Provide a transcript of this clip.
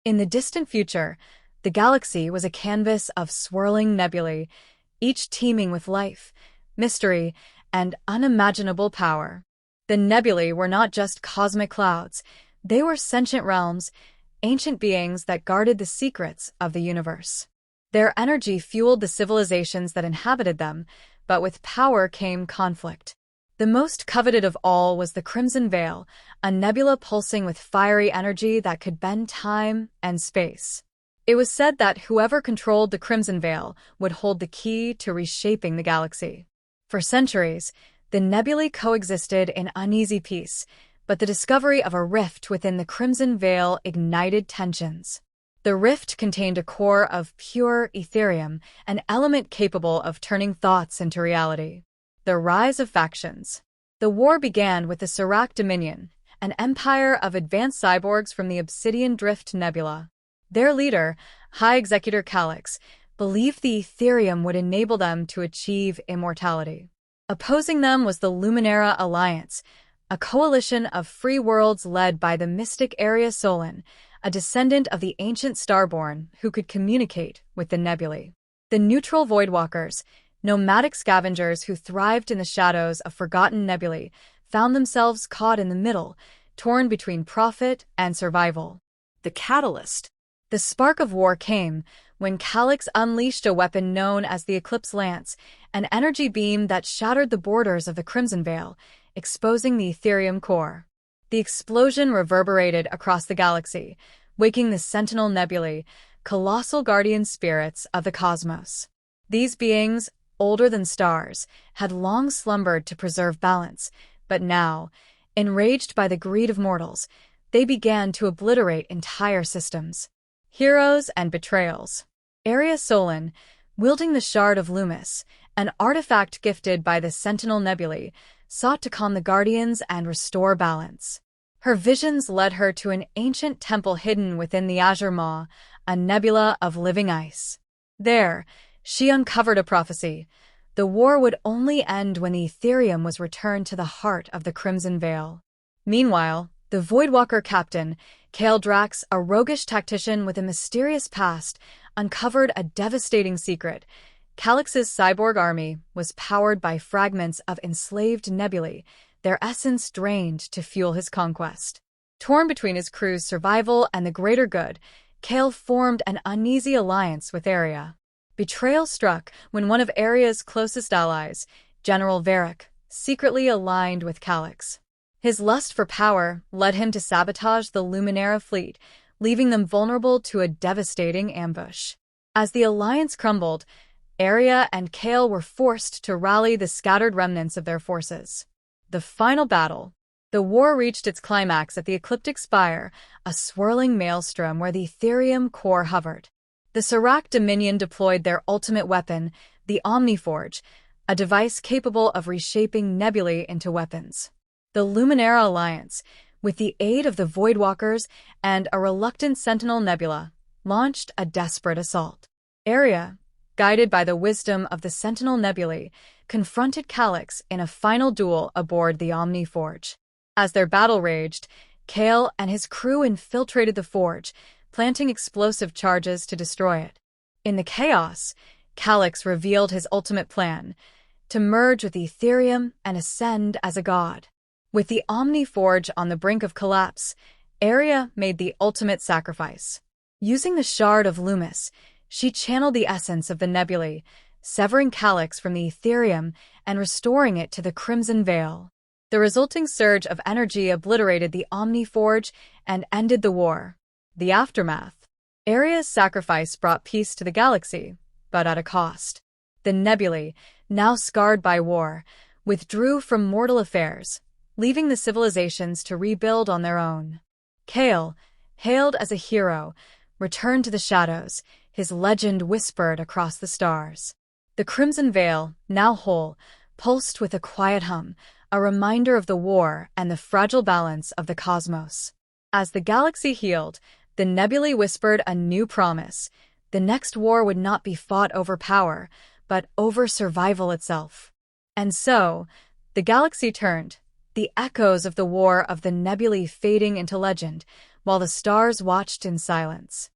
In the distant future, the galaxy was a canvas of swirling nebulae, each teeming with life, mystery, and unimaginable power. The nebulae were not just cosmic clouds, they were sentient realms, ancient beings that guarded the secrets of the universe. Their energy fueled the civilizations that inhabited them, but with power came conflict. The most coveted of all was the Crimson Veil, a nebula pulsing with fiery energy that could bend time and space. It was said that whoever controlled the Crimson Veil would hold the key to reshaping the galaxy. For centuries, the nebulae coexisted in uneasy peace, but the discovery of a rift within the Crimson Veil ignited tensions. The rift contained a core of pure Etherium, an element capable of turning thoughts into reality. The rise of factions. The war began with the Serac Dominion, an empire of advanced cyborgs from the Obsidian Drift Nebula. Their leader, High Executor Calix, believed the Etherium would enable them to achieve immortality. Opposing them was the Luminara Alliance, a coalition of free worlds led by the mystic Area Solon, a descendant of the ancient Starborn who could communicate with the nebulae. The neutral Voidwalkers, nomadic scavengers who thrived in the shadows of forgotten nebulae, found themselves caught in the middle, torn between profit and survival. The catalyst. The spark of war came when Calix unleashed a weapon known as the Eclipse Lance, an energy beam that shattered the borders of the Crimson Veil, exposing the Etherium core. The explosion reverberated across the galaxy, waking the Sentinel Nebulae, colossal guardian spirits of the cosmos. These beings, older than stars, had long slumbered to preserve balance, but now, enraged by the greed of mortals, they began to obliterate entire systems. Heroes and betrayals. Area Solon, wielding the Shard of Loomis, an artifact gifted by the Sentinel Nebulae, sought to calm the Guardians and restore balance. Her visions led her to an ancient temple hidden within the Azure Maw, a nebula of living ice. There, she uncovered a prophecy. The war would only end when the Etherium was returned to the heart of the Crimson Veil. Meanwhile, the Voidwalker captain, Kale Drax, a roguish tactician with a mysterious past, uncovered a devastating secret. Calix's cyborg army was powered by fragments of enslaved nebulae, their essence drained to fuel his conquest. Torn between his crew's survival and the greater good, Kale formed an uneasy alliance with Area. Betrayal struck when one of Area's closest allies, General Varric, secretly aligned with Calix. His lust for power led him to sabotage the Luminara fleet, leaving them vulnerable to a devastating ambush. As the alliance crumbled, Area and Kale were forced to rally the scattered remnants of their forces. The final battle. The war reached its climax at the Ecliptic Spire, a swirling maelstrom where the Etherium core hovered. The Serac Dominion deployed their ultimate weapon, the Omniforge, a device capable of reshaping nebulae into weapons. The Luminara Alliance, with the aid of the Voidwalkers and a reluctant Sentinel Nebula, launched a desperate assault. Area, guided by the wisdom of the Sentinel Nebulae, confronted Calix in a final duel aboard the Omniforge. As their battle raged, Kale and his crew infiltrated the forge, planting explosive charges to destroy it. In the chaos, Calix revealed his ultimate plan, to merge with the Etherium and ascend as a god. With the Omniforge on the brink of collapse, Area made the ultimate sacrifice. Using the Shard of Loomis, she channeled the essence of the nebulae, severing Calix from the Etherium and restoring it to the Crimson Veil. The resulting surge of energy obliterated the Omniforge and ended the war. The aftermath. Area's sacrifice brought peace to the galaxy, but at a cost. The nebulae, now scarred by war, withdrew from mortal affairs, leaving the civilizations to rebuild on their own. Kale, hailed as a hero, returned to the shadows, his legend whispered across the stars. The Crimson Veil, now whole, pulsed with a quiet hum, a reminder of the war and the fragile balance of the cosmos. As the galaxy healed, the nebulae whispered a new promise. The next war would not be fought over power, but over survival itself. And so, the galaxy turned, the echoes of the war of the nebulae fading into legend, while the stars watched in silence.